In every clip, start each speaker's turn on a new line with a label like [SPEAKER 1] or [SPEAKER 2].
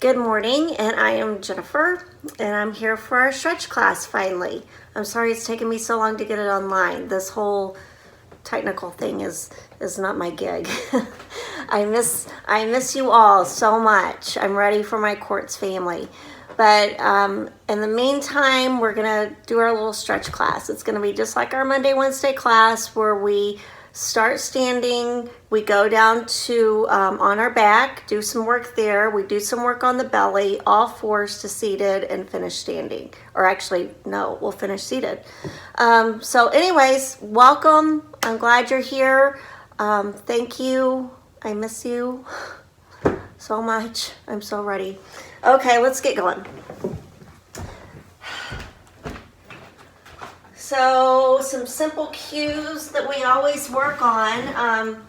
[SPEAKER 1] Good morning, and I am Jennifer, and I'm here for our stretch class finally. I'm sorry it's taken me so long to get it online. This whole technical thing is not my gig. I miss you all so much. I'm ready for my Quartz family. But in the meantime, we're gonna do our little stretch class. It's gonna be just like our Monday, Wednesday class where we start standing, we go down to on our back, do some work there, we do some work on the belly, all fours to seated, and finish standing. Or actually, no, we'll finish seated. So anyways, welcome. I'm glad you're here. Thank you. I miss you so much. I'm so ready. Okay, let's get going. So some simple cues that we always work on,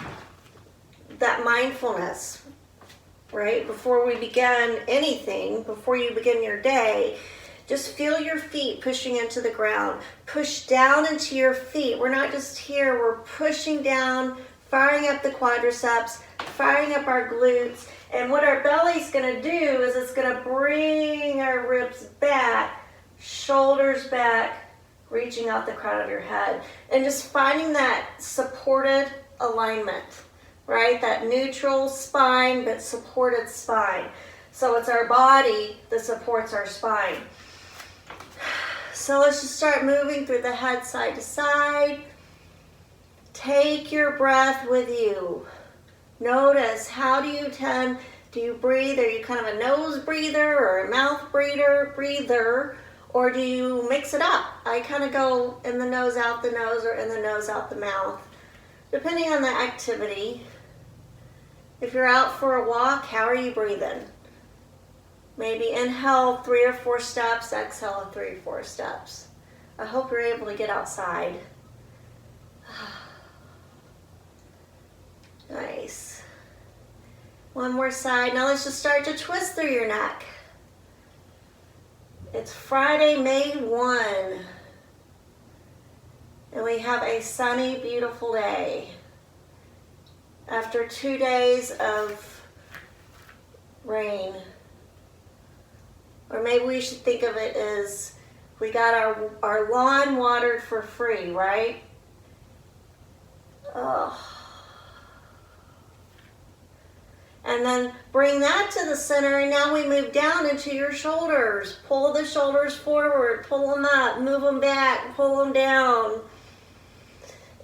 [SPEAKER 1] that mindfulness, right? Before we begin anything, before you begin your day, just feel your feet pushing into the ground. Push down into your feet. We're not just here, we're pushing down, firing up the quadriceps, firing up our glutes. And what our belly's gonna do is it's gonna bring our ribs back, shoulders back, reaching out the crown of your head, and just finding that supported alignment, right? That neutral spine, but supported spine. So it's our body that supports our spine. So let's just start moving through the head side to side. Take your breath with you. Notice, how do you breathe? Are you kind of a nose breather or a mouth breather? Or do you mix it up? I kind of go in the nose, out the nose, or in the nose, out the mouth, depending on the activity. If you're out for a walk, how are you breathing? Maybe inhale 3 or 4 steps, exhale 3 or 4 steps. I hope you're able to get outside. Nice. One more side. Now let's just start to twist through your neck. It's Friday, May 1, and we have a sunny, beautiful day. After 2 days of rain, or maybe we should think of it as we got our lawn watered for free, right? Oh. And then bring that to the center, and now we move down into your shoulders. Pull the shoulders forward, pull them up, move them back, pull them down.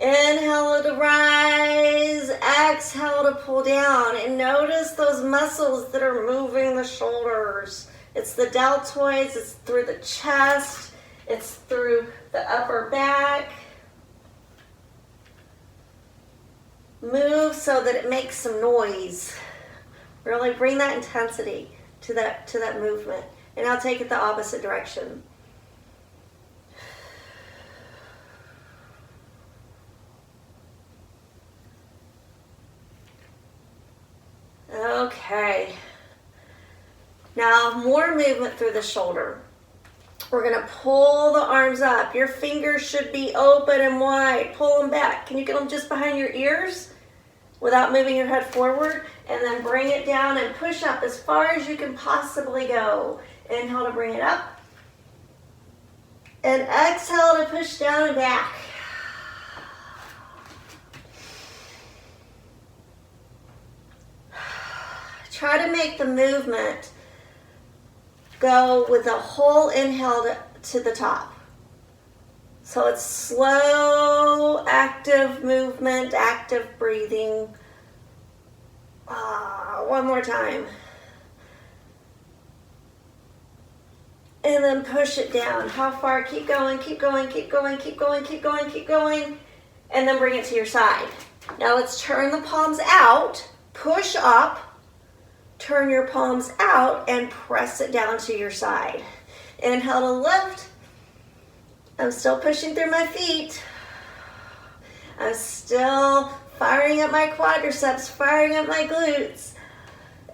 [SPEAKER 1] Inhale to rise, exhale to pull down. And notice those muscles that are moving the shoulders. It's the deltoids, it's through the chest, it's through the upper back. Move so that it makes some noise. Really bring that intensity to that movement. And I'll take it the opposite direction. Okay. Now more movement through the shoulder. We're going to pull the arms up. Your fingers should be open and wide. Pull them back. Can you get them just behind your ears without moving your head forward? And then bring it down and push up as far as you can possibly go. Inhale to bring it up. And exhale to push down and back. Try to make the movement go with the whole inhale to the top. So it's slow, active movement, active breathing. One more time. And then push it down. How far? Keep going, keep going, keep going, keep going, keep going, keep going. And then bring it to your side. Now let's turn the palms out, push up, turn your palms out, and press it down to your side. Inhale to lift. I'm still pushing through my feet. I'm still firing up my quadriceps, firing up my glutes.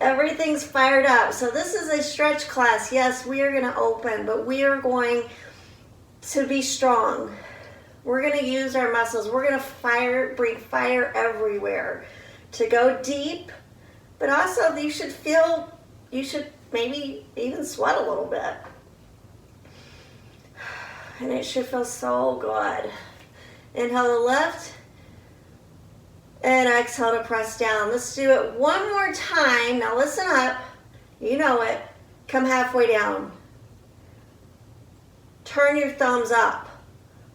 [SPEAKER 1] Everything's fired up. So this is a stretch class. Yes, we are going to open, but we are going to be strong. We're going to use our muscles. We're going to bring fire everywhere to go deep, but also you should maybe even sweat a little bit. And it should feel so good. Inhale to lift. And exhale to press down. Let's do it one more time. Now listen up. You know it. Come halfway down. Turn your thumbs up.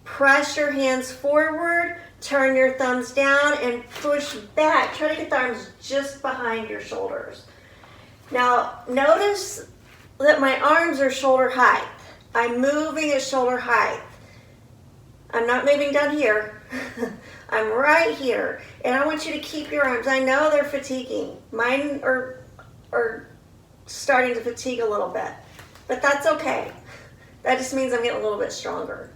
[SPEAKER 1] Press your hands forward. Turn your thumbs down and push back. Try to get the arms just behind your shoulders. Now notice that my arms are shoulder height. I'm moving at shoulder height. I'm not moving down here. I'm right here. And I want you to keep your arms. I know they're fatiguing. Mine are starting to fatigue a little bit. But that's okay. That just means I'm getting a little bit stronger.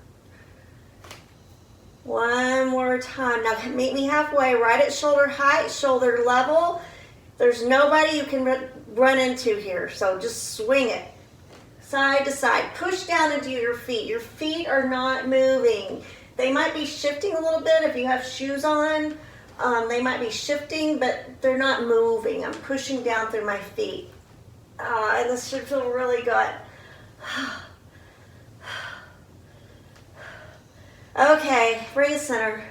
[SPEAKER 1] One more time. Now meet me halfway, right at shoulder height, shoulder level. There's nobody you can run into here. So just swing it. Side to side. Push down into your feet. Your feet are not moving. They might be shifting a little bit if you have shoes on. They might be shifting, but they're not moving. I'm pushing down through my feet. And this should feel really good. Okay, bring it center.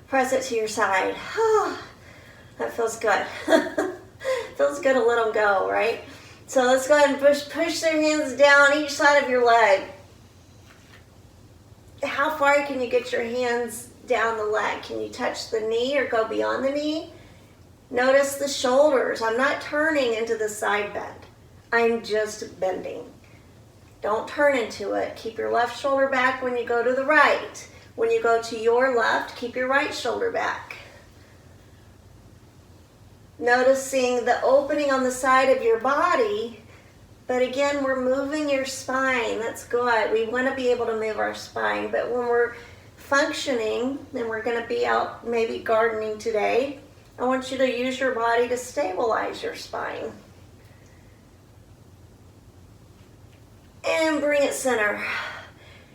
[SPEAKER 1] Press it to your side. That feels good. Feels good to let them go, right? So let's go ahead and push their hands down each side of your leg. How far can you get your hands down the leg? Can you touch the knee or go beyond the knee? Notice the shoulders. I'm not turning into the side bend. I'm just bending. Don't turn into it. Keep your left shoulder back when you go to the right. When you go to your left, keep your right shoulder back. Noticing the opening on the side of your body, but again, we're moving your spine. That's good. We want to be able to move our spine, but when we're functioning, and we're going to be out maybe gardening today, I want you to use your body to stabilize your spine. And bring it center.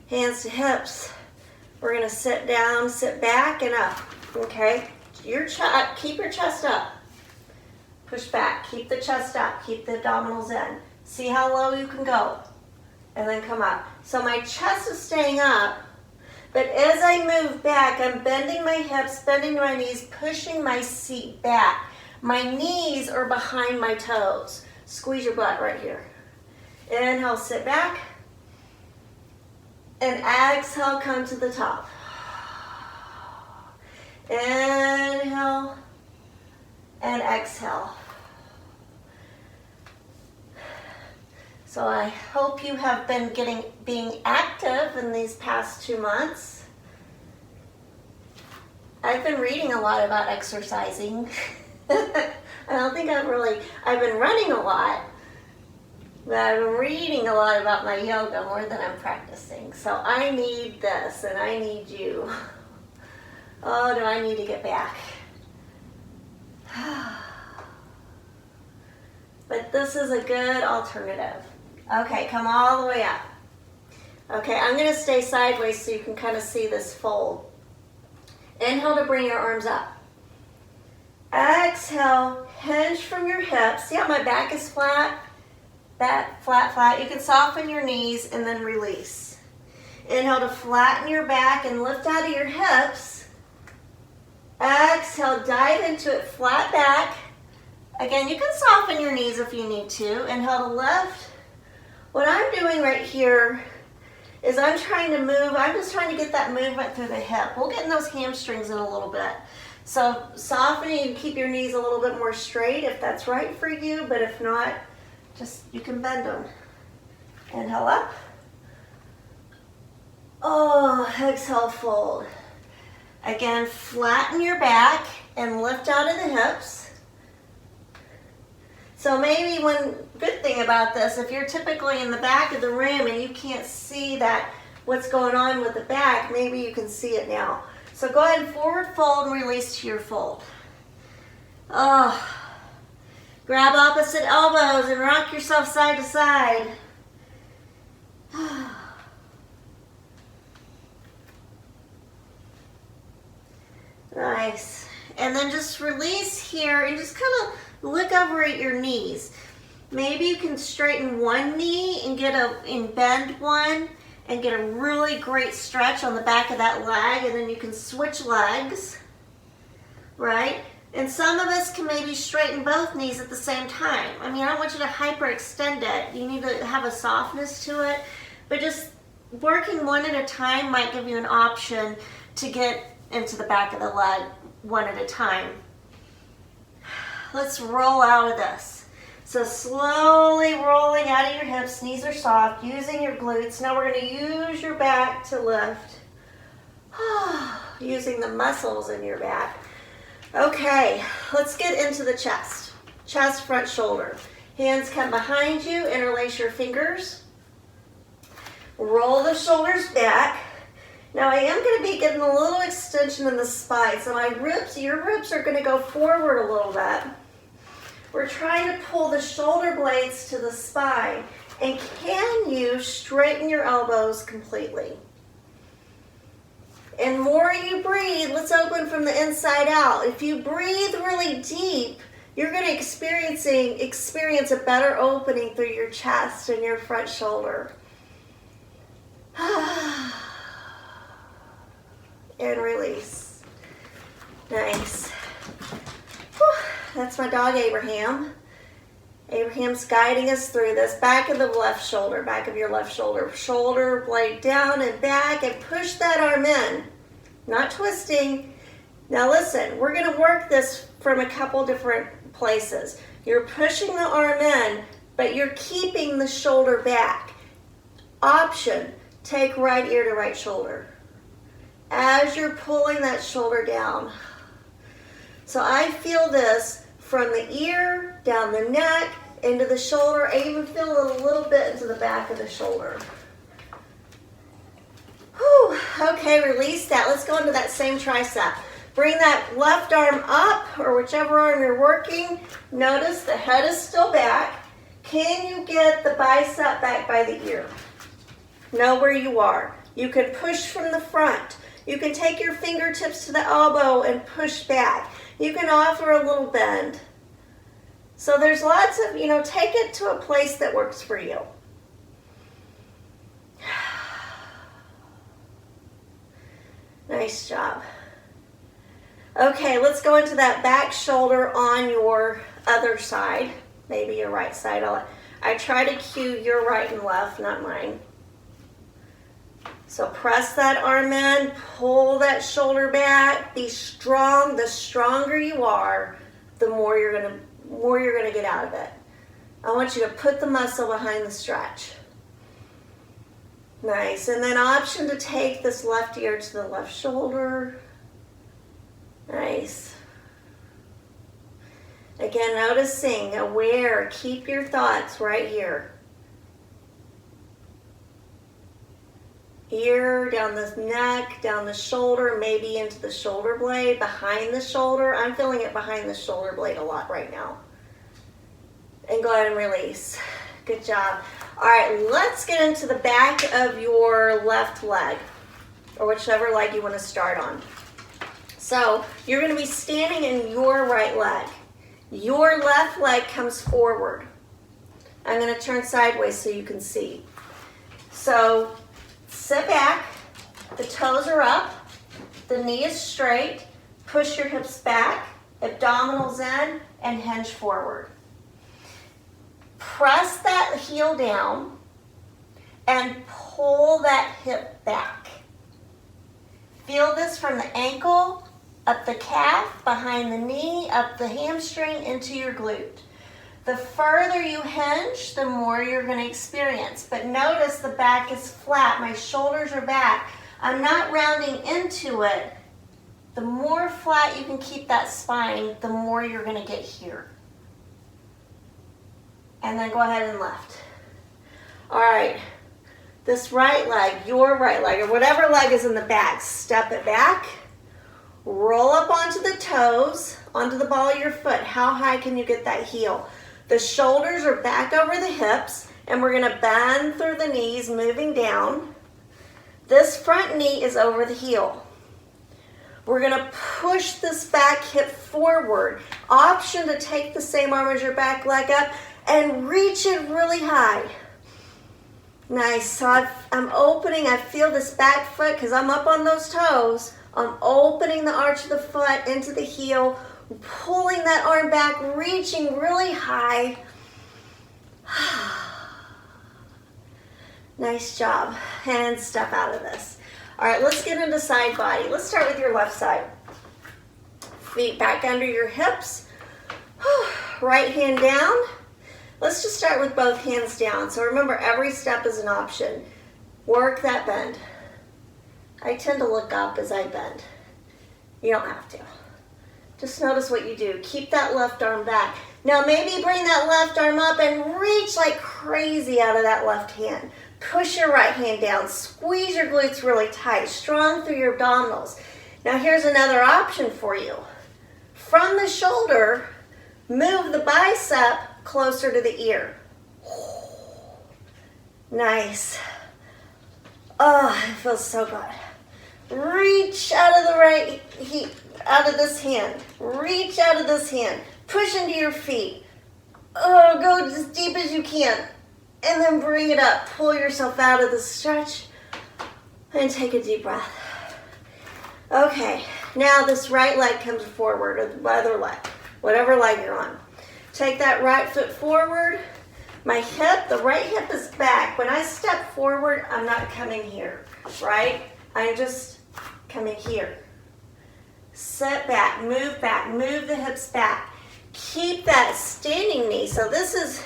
[SPEAKER 1] Hands to hips. We're going to sit down, sit back, and up. Okay? Keep your chest up. Push back. Keep the chest up. Keep the abdominals in. See how low you can go. And then come up. So my chest is staying up. But as I move back, I'm bending my hips, bending my knees, pushing my seat back. My knees are behind my toes. Squeeze your butt right here. Inhale, sit back. And exhale, come to the top. Inhale and exhale. So I hope you have been being active in these past 2 months. I've been reading a lot about exercising. I've been running a lot, but I've been reading a lot about my yoga more than I'm practicing. So I need this and I need you. Oh, do I need to get back? But this is a good alternative. Okay, come all the way up. Okay, I'm going to stay sideways so you can kind of see this fold. Inhale to bring your arms up. Exhale, hinge from your hips. See how my back is flat? Back, flat, flat. You can soften your knees and then release. Inhale to flatten your back and lift out of your hips. Exhale, dive into it, flat back. Again, you can soften your knees if you need to. Inhale to lift. What I'm doing right here is I'm trying to move. I'm just trying to get that movement through the hip. We'll get in those hamstrings in a little bit. So softening and keep your knees a little bit more straight if that's right for you, but if not, just you can bend them. Inhale up. Oh, exhale, fold. Again, flatten your back and lift out of the hips. So maybe one good thing about this, if you're typically in the back of the room and you can't see what's going on with the back, maybe you can see it now. So go ahead and forward fold and release to your fold. Oh, grab opposite elbows and rock yourself side to side. Nice. And then just release here and just kind of look over at your knees. Maybe you can straighten one knee and bend one and get a really great stretch on the back of that leg, and then you can switch legs, right? And some of us can maybe straighten both knees at the same time. I mean, I don't want you to hyperextend it. You need to have a softness to it, but just working one at a time might give you an option to get into the back of the leg one at a time. Let's roll out of this. So slowly rolling out of your hips, knees are soft, using your glutes. Now we're going to use your back to lift, using the muscles in your back. Okay, let's get into the chest. Chest, front, shoulder. Hands come behind you, interlace your fingers. Roll the shoulders back. Now I am going to be getting a little extension in the spine, so my ribs, your ribs are going to go forward a little bit. We're trying to pull the shoulder blades to the spine. And can you straighten your elbows completely? And more you breathe, let's open from the inside out. If you breathe really deep, you're going to experience a better opening through your chest and your front shoulder. And release. Nice. Whew. That's my dog Abraham. Abraham's guiding us through this. Back of the left shoulder, back of your left shoulder. Shoulder blade down and back, and push that arm in. Not twisting. Now listen, we're going to work this from a couple different places. You're pushing the arm in, but you're keeping the shoulder back. Option, take right ear to right shoulder. As you're pulling that shoulder down. So I feel this from the ear, down the neck, into the shoulder. I even feel it a little bit into the back of the shoulder. Whew. Okay, release that. Let's go into that same tricep. Bring that left arm up, or whichever arm you're working. Notice the head is still back. Can you get the bicep back by the ear? Know where you are. You can push from the front. You can take your fingertips to the elbow and push back. You can offer a little bend. So there's lots of, take it to a place that works for you. Nice job. Okay, let's go into that back shoulder on your other side, maybe your right side. I try to cue your right and left, not mine. So press that arm in, pull that shoulder back, be strong. The stronger you are, the more you're gonna get out of it. I want you to put the muscle behind the stretch. Nice, and then option to take this left ear to the left shoulder. Nice. Again, noticing, aware, keep your thoughts right here. Ear, down the neck, down the shoulder, maybe into the shoulder blade, behind the shoulder. I'm feeling it behind the shoulder blade a lot right now. And go ahead and release. Good job. All right, let's get into the back of your left leg, or whichever leg you want to start on. So you're going to be standing in your right leg. Your left leg comes forward. I'm going to turn sideways so you can see. So sit back, the toes are up, the knee is straight, push your hips back, abdominals in, and hinge forward. Press that heel down and pull that hip back. Feel this from the ankle, up the calf, behind the knee, up the hamstring, into your glute. The further you hinge, the more you're going to experience. But notice the back is flat. My shoulders are back. I'm not rounding into it. The more flat you can keep that spine, the more you're going to get here. And then go ahead and lift. All right. This right leg, your right leg, or whatever leg is in the back, step it back. Roll up onto the toes, onto the ball of your foot. How high can you get that heel? The shoulders are back over the hips, and we're going to bend through the knees, moving down. This front knee is over the heel. We're going to push this back hip forward. Option to take the same arm as your back leg up and reach it really high. Nice. So I'm opening. I feel this back foot because I'm up on those toes. I'm opening the arch of the foot into the heel, pulling that arm back, reaching really high. Nice job. And step out of this. All right, let's get into side body. Let's start with your left side. Feet back under your hips. Right hand down. Let's just start with both hands down. So remember, every step is an option. Work that bend. I tend to look up as I bend. You don't have to. Just notice what you do. Keep that left arm back. Now maybe bring that left arm up and reach like crazy out of that left hand. Push your right hand down. Squeeze your glutes really tight. Strong through your abdominals. Now here's another option for you. From the shoulder, move the bicep closer to the ear. Nice. Oh, it feels so good. Reach out of the out of this hand. Reach out of this hand. Push into your feet. Oh, go as deep as you can. And then bring it up. Pull yourself out of the stretch. And take a deep breath. Okay, now this right leg comes forward, or the other leg, whatever leg you're on. Take that right foot forward. My hip, the right hip is back. When I step forward, I'm not coming here, right? I'm just coming here. Sit back, move the hips back. Keep that standing knee. So this is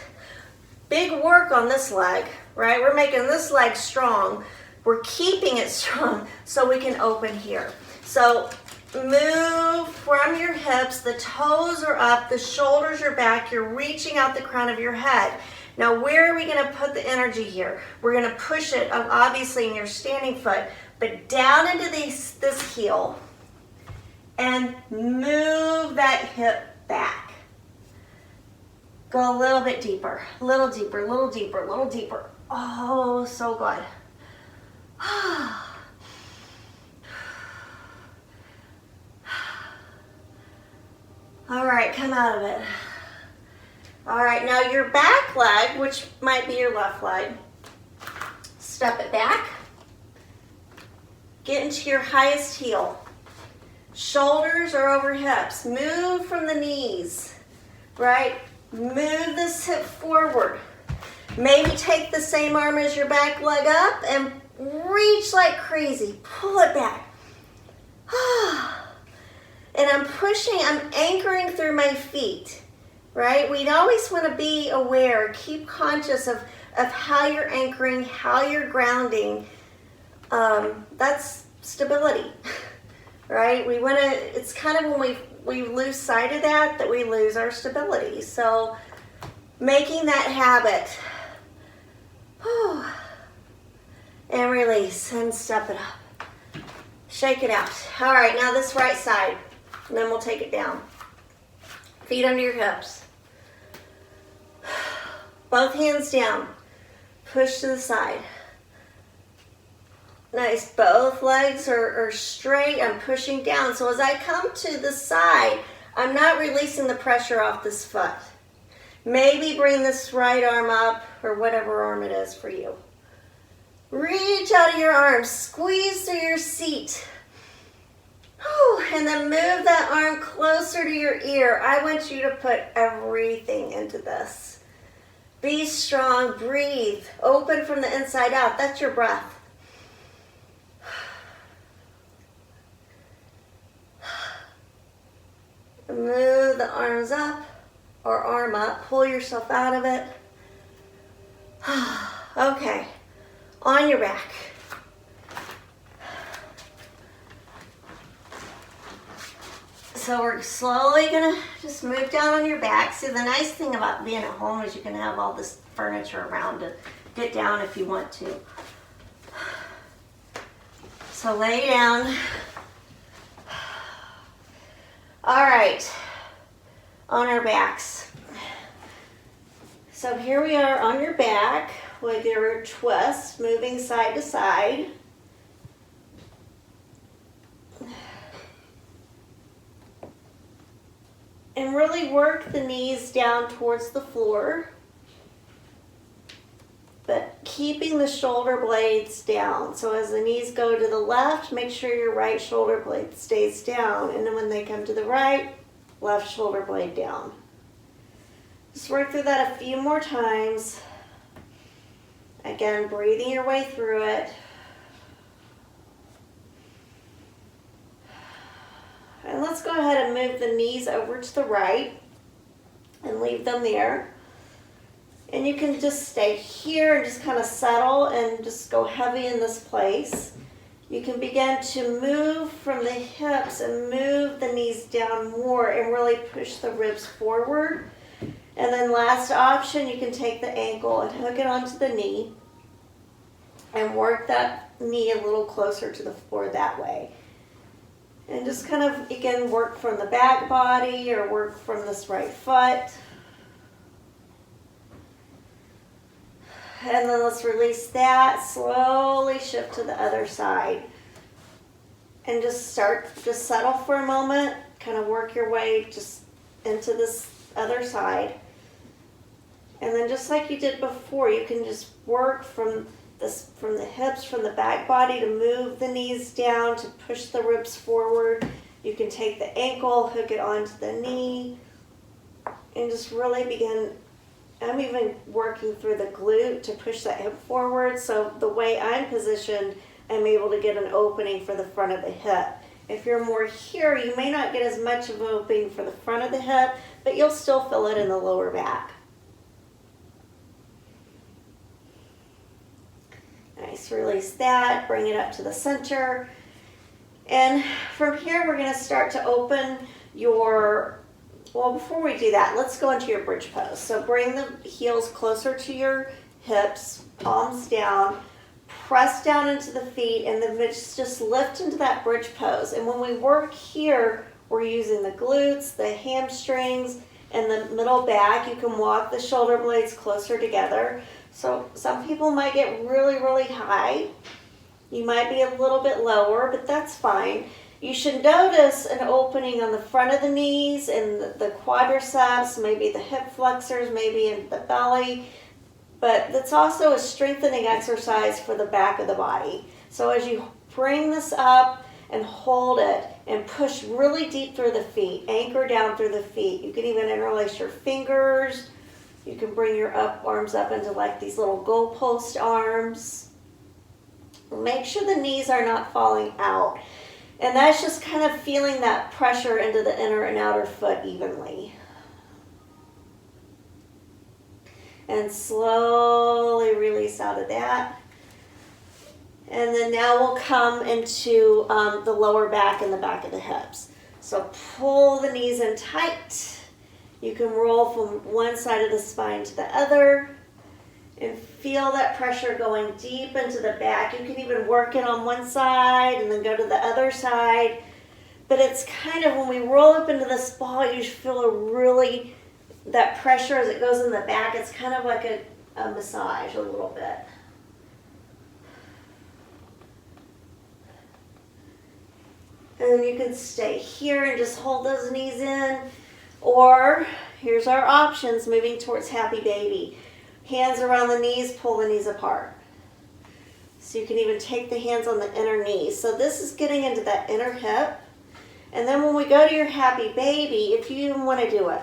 [SPEAKER 1] big work on this leg, right? We're making this leg strong. We're keeping it strong so we can open here. So move from your hips, the toes are up, the shoulders are back, you're reaching out the crown of your head. Now where are we going to put the energy here? We're going to push it, obviously, in your standing foot, but down into this heel and move that hip back. Go a little bit deeper, a little deeper, a little deeper, a little deeper. Oh, so good. All right, come out of it. All right, now your back leg, which might be your left leg, step it back. Get into your highest heel. Shoulders are over hips. Move from the knees, right? Move this hip forward. Maybe take the same arm as your back leg up and reach like crazy. Pull it back. And I'm pushing, I'm anchoring through my feet, right? We always want to be aware, keep conscious of how you're anchoring, how you're grounding. That's stability, right? We want to, it's kind of when we lose sight of that we lose our stability. So making that habit, and release and step it up. Shake it out. All right, now this right side. And then we'll take it down. Feet under your hips. Both hands down. Push to the side. Nice. Both legs are straight. I'm pushing down. So as I come to the side, I'm not releasing the pressure off this foot. Maybe bring this right arm up, or whatever arm it is for you. Reach out of your arms. Squeeze through your seat. And then move that arm closer to your ear. I want you to put everything into this. Be strong, breathe, open from the inside out. That's your breath. Move the arms up or arm up. Pull yourself out of it. Okay, on your back. So we're slowly gonna just move down on your back. See, the nice thing about being at home is you can have all this furniture around to get down if you want to. So lay down. All right, on our backs. So here we are on your back with your twist, moving side to side. And really work the knees down towards the floor. but keeping the shoulder blades down. So as the knees go to the left, make sure your right shoulder blade stays down. And then when they come to the right, left shoulder blade down. Just work through that a few more times. Again, breathing your way through it. And let's go ahead and move the knees over to the right and leave them there. And you can just stay here and just kind of settle and just go heavy in this place. You can begin to move from the hips and move the knees down more and really push the ribs forward. And then last option, you can take the ankle and hook it onto the knee and work that knee a little closer to the floor that way. And just kind of, again, work from the back body or work from this right foot. And then let's release that, slowly shift to the other side. And just settle for a moment, kind of work your way just into this other side. And then just like you did before, you can just work from the hips, from the back body to move the knees down, to push the ribs forward. You can take the ankle, hook it onto the knee, and just really begin. I'm even working through the glute to push that hip forward. So the way I'm positioned, I'm able to get an opening for the front of the hip. If you're more here, you may not get as much of an opening for the front of the hip, but you'll still feel it in the lower back. Nice, release that, bring it up to the center. And from here, we're gonna start to open your, well, before we do that, let's go into your bridge pose. So bring the heels closer to your hips, palms down, press down into the feet, and then just lift into that bridge pose. And when we work here, we're using the glutes, the hamstrings, and the middle back. You can walk the shoulder blades closer together. So some people might get really, really high. You might be a little bit lower, but that's fine. You should notice an opening on the front of the knees and the quadriceps, maybe the hip flexors, maybe in the belly. But that's also a strengthening exercise for the back of the body. So as you bring this up and hold it and push really deep through the feet, anchor down through the feet. You can even interlace your fingers. You can bring your arms up into like these little goalpost arms. Make sure the knees are not falling out. And that's just kind of feeling that pressure into the inner and outer foot evenly. And slowly release out of that. And then now we'll come into the lower back and the back of the hips. So pull the knees in tight. You can roll from one side of the spine to the other and feel that pressure going deep into the back. You can even work it on one side and then go to the other side. But it's kind of, when we roll up into this ball, you feel that pressure as it goes in the back. It's kind of like a massage a little bit. And then you can stay here and just hold those knees in. Or, here's our options, moving towards happy baby. Hands around the knees, pull the knees apart. So you can even take the hands on the inner knees. So this is getting into that inner hip. And then when we go to your happy baby, if you even want to do it,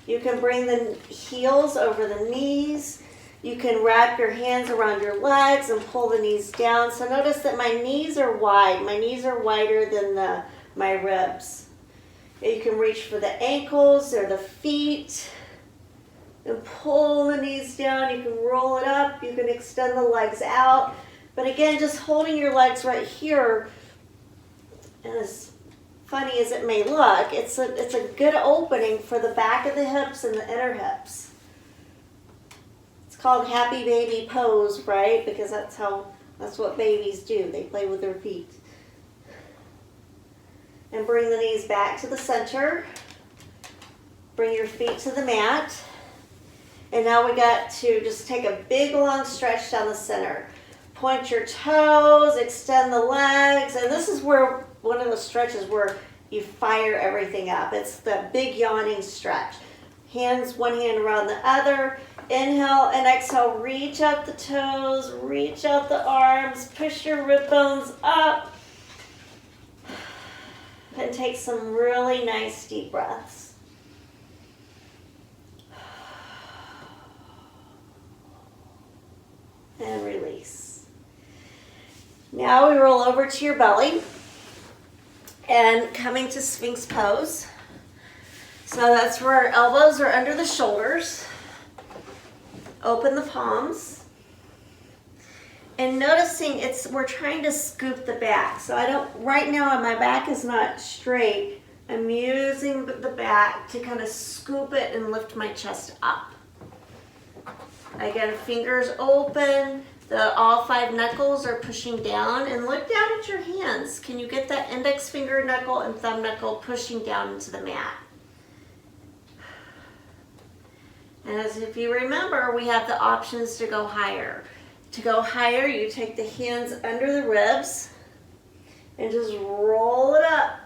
[SPEAKER 1] you can bring the heels over the knees. You can wrap your hands around your legs and pull the knees down. So notice that my knees are wide. My knees are wider than my ribs. You can reach for the ankles or the feet and pull the knees down. You can roll it up. You can extend the legs out. But again, just holding your legs right here, and as funny as it may look, it's a good opening for the back of the hips and the inner hips. It's called happy baby pose, right? Because that's what babies do. They play with their feet. And bring the knees back to the center. Bring your feet to the mat. And now we got to just take a big long stretch down the center. Point your toes, extend the legs, and this is where one of the stretches where you fire everything up. It's the big yawning stretch. Hands, one hand around the other. Inhale and exhale, reach out the toes, reach out the arms, push your rib bones up. And take some really nice deep breaths. And release. Now we roll over to your belly and coming to Spinks Pose. So that's where our elbows are under the shoulders. Open the palms. And noticing we're trying to scoop the back. So right now my back is not straight. I'm using the back to kind of scoop it and lift my chest up. Again, fingers open. All 5 knuckles are pushing down, and look down at your hands. Can you get that index finger knuckle and thumb knuckle pushing down into the mat? And as if you remember, we have the options to go higher. To go higher, you take the hands under the ribs and just roll it up.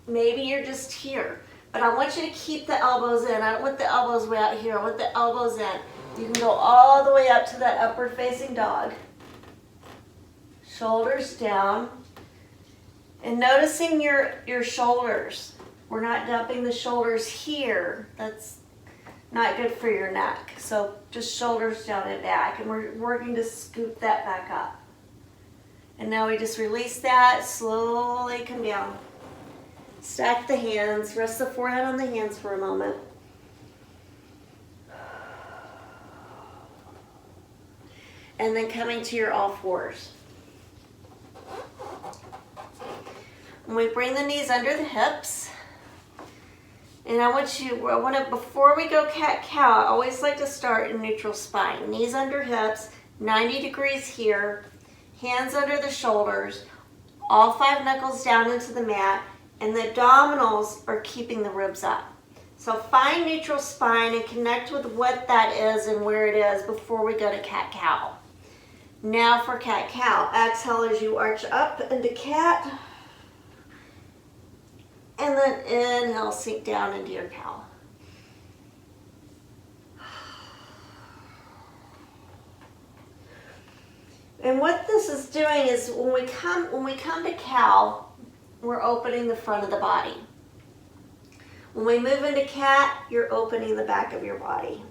[SPEAKER 1] Maybe you're just here, but I want you to keep the elbows in. I don't want the elbows way out here. I want the elbows in. You can go all the way up to that upward facing dog. Shoulders down. And noticing your shoulders. We're not dumping the shoulders here. That's not good for your neck. So just shoulders down and back. And we're working to scoop that back up. And now we just release that. Slowly come down. Stack the hands. Rest the forehead on the hands for a moment. And then coming to your all fours. And we bring the knees under the hips. And before we go cat-cow, I always like to start in neutral spine. Knees under hips, 90 degrees here, hands under the shoulders, all 5 knuckles down into the mat, and the abdominals are keeping the ribs up. So find neutral spine and connect with what that is and where it is before we go to cat-cow. Now for cat-cow. Exhale as you arch up into cat. And then inhale, sink down into your cow. And what this is doing is when we come to cow, we're opening the front of the body. When we move into cat, you're opening the back of your body.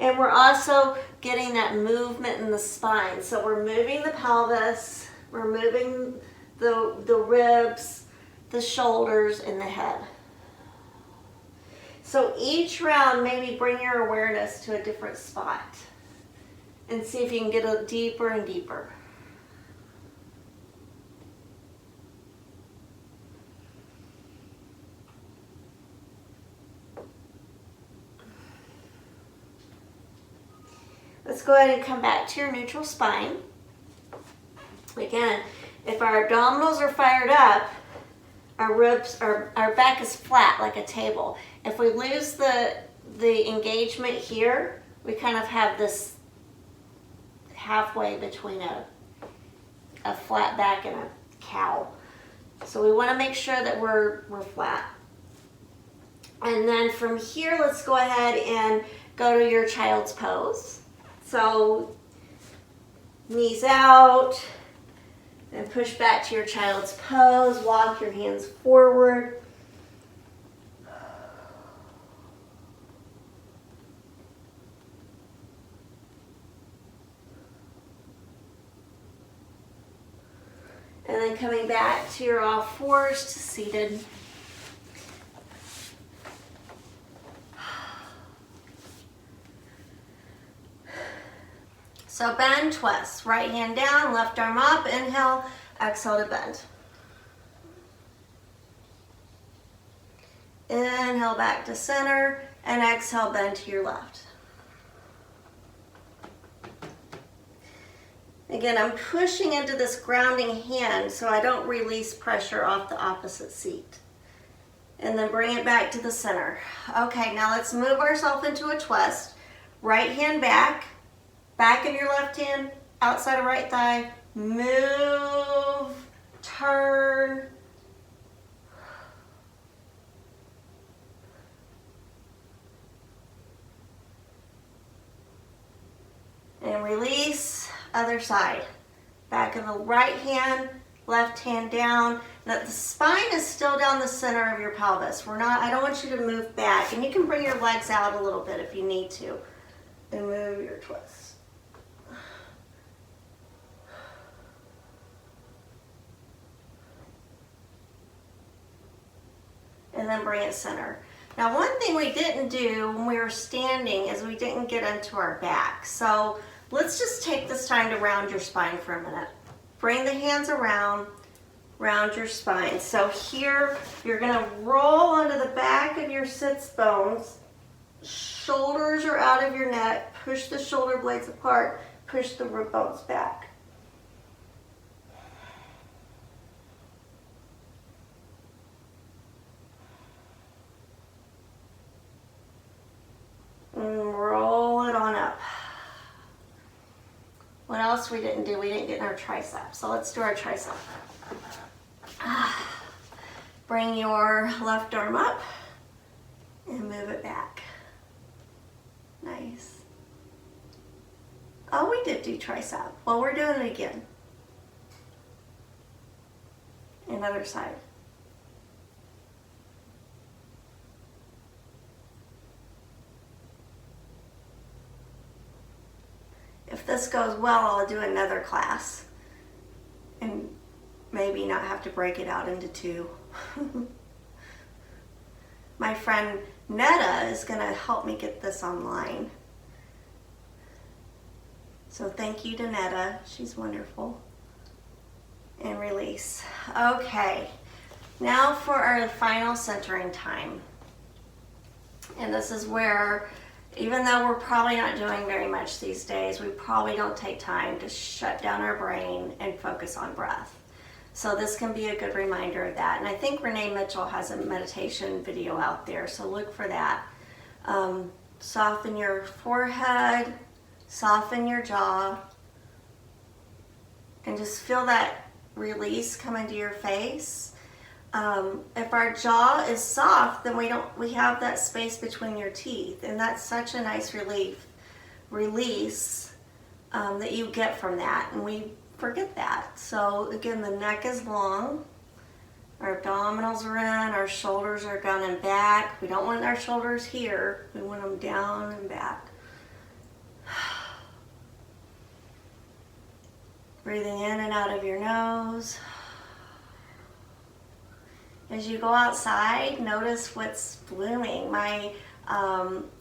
[SPEAKER 1] And we're also getting that movement in the spine. So we're moving the pelvis, we're moving the ribs, the shoulders, and the head. So each round, maybe bring your awareness to a different spot and see if you can get deeper and deeper. Let's go ahead and come back to your neutral spine. Again, if our abdominals are fired up, our ribs, our back is flat like a table. If we lose the engagement here, we kind of have this halfway between a flat back and a cow. So we want to make sure that we're flat. And then from here, let's go ahead and go to your child's pose. So knees out and push back to your child's pose. Walk your hands forward. And then coming back to your all fours to seated. So bend, twist. Right hand down, left arm up. Inhale, exhale to bend. Inhale back to center, and exhale, bend to your left. Again, I'm pushing into this grounding hand so I don't release pressure off the opposite seat. And then bring it back to the center. Okay, now let's move ourselves into a twist. Right hand back. Back of your left hand, outside of right thigh, move, turn, release, other side. Back of the right hand, left hand down. Now the spine is still down the center of your pelvis. I don't want you to move back. And you can bring your legs out a little bit if you need to. And move your twist. And then bring it center. Now one thing we didn't do when we were standing is we didn't get into our back. So let's just take this time to round your spine for a minute. Bring the hands around, round your spine. So here you're gonna roll onto the back of your sits bones. Shoulders are out of your neck. Push the shoulder blades apart. Push the rib bones back. And roll it on up. What else we didn't do? We didn't get in our tricep. So let's do our tricep. Bring your left arm up and move it back. Nice. Oh, we did do tricep. Well, we're doing it again. Another side. If this goes well, I'll do another class and maybe not have to break it out into two. My friend Netta is going to help me get this online. So thank you to Netta. She's wonderful. And release. Okay. Now for our final centering time. And this is where, even though we're probably not doing very much these days, we probably don't take time to shut down our brain and focus on breath. So this can be a good reminder of that. And I think Renee Mitchell has a meditation video out there, so look for that. Soften your forehead, soften your jaw, and just feel that release come into your face. If our jaw is soft, then we have that space between your teeth, and that's such a nice release that you get from that, and we forget that. So again, the neck is long, our abdominals are in, our shoulders are down and back. We don't want our shoulders here, we want them down and back. Breathing in and out of your nose. As you go outside, notice what's blooming. My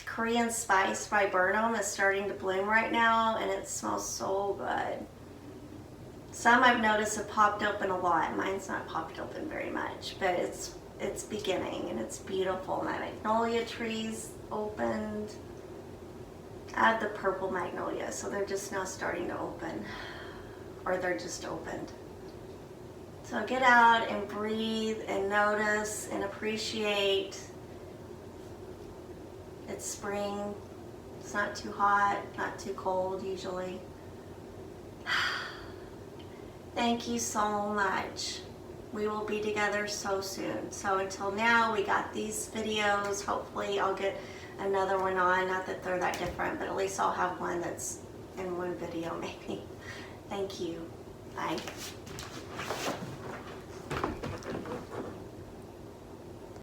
[SPEAKER 1] Korean spice viburnum is starting to bloom right now, and it smells so good. Some I've noticed have popped open a lot. Mine's not popped open very much, but it's beginning and it's beautiful. My magnolia trees opened. I have the purple magnolia, so they're just now starting to open, or they're just opened. So get out and breathe and notice and appreciate. It's spring. It's not too hot, not too cold usually. Thank you so much. We will be together so soon. So until now, we got these videos. Hopefully I'll get another one on. Not that they're that different, but at least I'll have one that's in one video maybe. Thank you. Bye.